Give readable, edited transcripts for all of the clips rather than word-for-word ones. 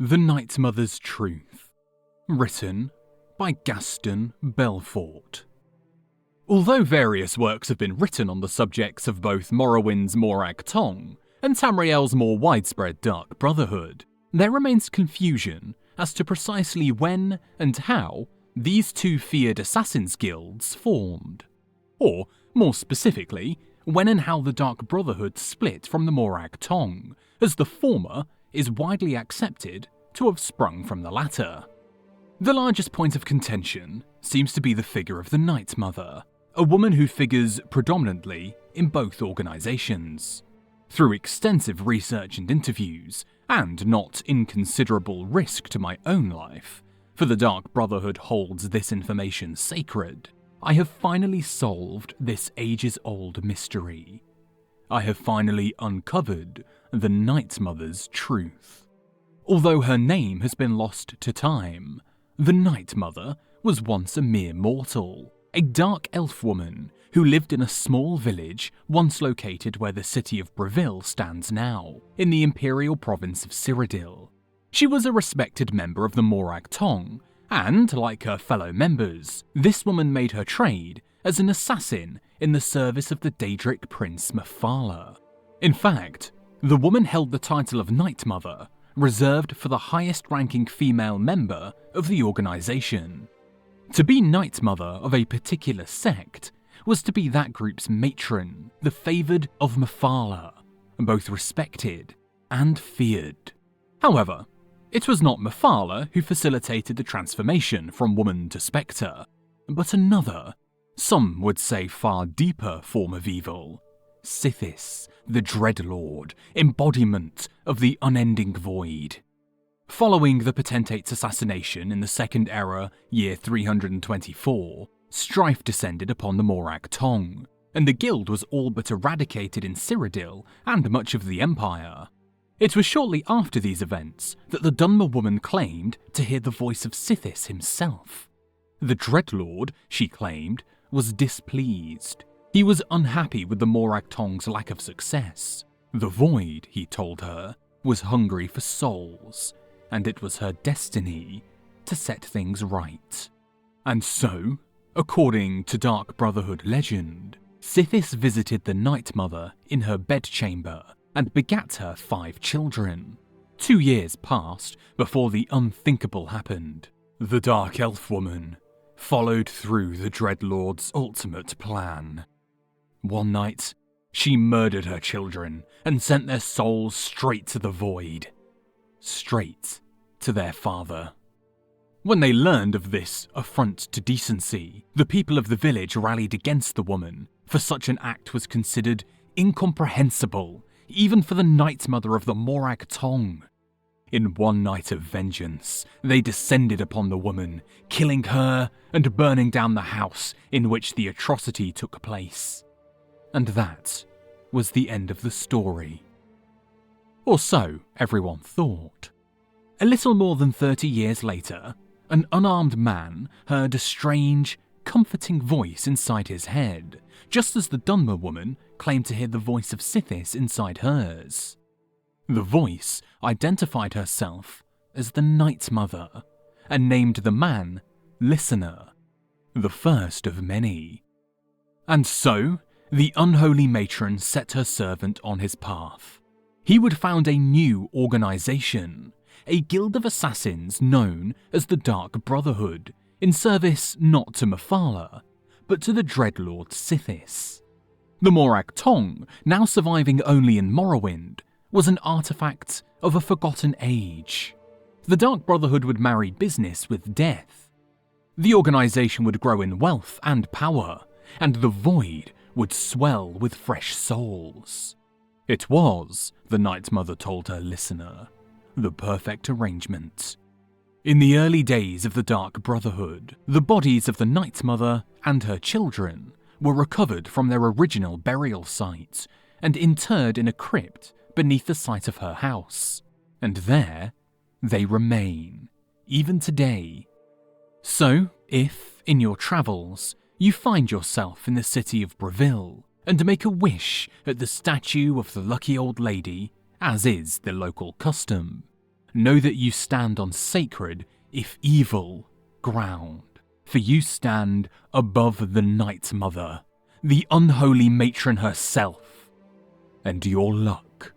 The Night Mother's Truth, written by Gaston Belfort. Although various works have been written on the subjects of both Morrowind's Morag Tong and Tamriel's more widespread Dark Brotherhood, there remains confusion as to precisely when and how these two feared assassins' guilds formed. Or, more specifically, when and how the Dark Brotherhood split from the Morag Tong, as the former is widely accepted to have sprung from the latter. The largest point of contention seems to be the figure of the Night Mother, a woman who figures predominantly in both organisations. Through extensive research and interviews, and not inconsiderable risk to my own life, for the Dark Brotherhood holds this information sacred, I have finally solved this ages-old mystery. I have finally uncovered the Night Mother's truth. Although her name has been lost to time, the Night Mother was once a mere mortal, a dark elf woman who lived in a small village once located where the city of Breville stands now, in the imperial province of Cyrodiil. She was a respected member of the Morag Tong, and, like her fellow members, this woman made her trade as an assassin in the service of the Daedric prince Mephala. In fact, the woman held the title of Night Mother, reserved for the highest-ranking female member of the organisation. To be Night Mother of a particular sect was to be that group's matron, the favoured of Mephala, both respected and feared. However, it was not Mephala who facilitated the transformation from woman to spectre, but another, some would say far deeper form of evil, Sithis, the Dreadlord, embodiment of the unending void. Following the Potentate's assassination in the Second Era, year 324, strife descended upon the Morag Tong, and the guild was all but eradicated in Cyrodiil and much of the Empire. It was shortly after these events that the Dunmer woman claimed to hear the voice of Sithis himself. The Dreadlord, she claimed, was displeased. He was unhappy with the Morag Tong's lack of success. The Void, he told her, was hungry for souls, and it was her destiny to set things right. And so, according to Dark Brotherhood legend, Sithis visited the Night Mother in her bedchamber and begat her 5 children. 2 years passed before the unthinkable happened. The Dark Elf woman followed through the Dreadlord's ultimate plan. One night, she murdered her children and sent their souls straight to the void. Straight to their father. When they learned of this affront to decency, the people of the village rallied against the woman, for such an act was considered incomprehensible, even for the Night Mother of the Morag Tong. In one night of vengeance, they descended upon the woman, killing her and burning down the house in which the atrocity took place. And that was the end of the story. Or so everyone thought. A little more than 30 years later, an unarmed man heard a strange, comforting voice inside his head, just as the Dunmer woman claimed to hear the voice of Sithis inside hers. The voice identified herself as the Night Mother, and named the man Listener, the first of many. And so, the unholy matron set her servant on his path. He would found a new organisation, a guild of assassins known as the Dark Brotherhood, in service not to Mephala, but to the Dreadlord Sithis. The Morag Tong, now surviving only in Morrowind, was an artifact of a forgotten age. The Dark Brotherhood would marry business with death. The organisation would grow in wealth and power, and the void would swell with fresh souls. It was, the Night Mother told her listener, the perfect arrangement. In the early days of the Dark Brotherhood, the bodies of the Night Mother and her children were recovered from their original burial site and interred in a crypt beneath the site of her house, and there they remain, even today. So, if, in your travels, you find yourself in the city of Breville and make a wish at the statue of the lucky old lady, as is the local custom, know that you stand on sacred, if evil, ground. For you stand above the Night Mother, the unholy matron herself, and your luck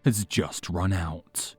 has just run out.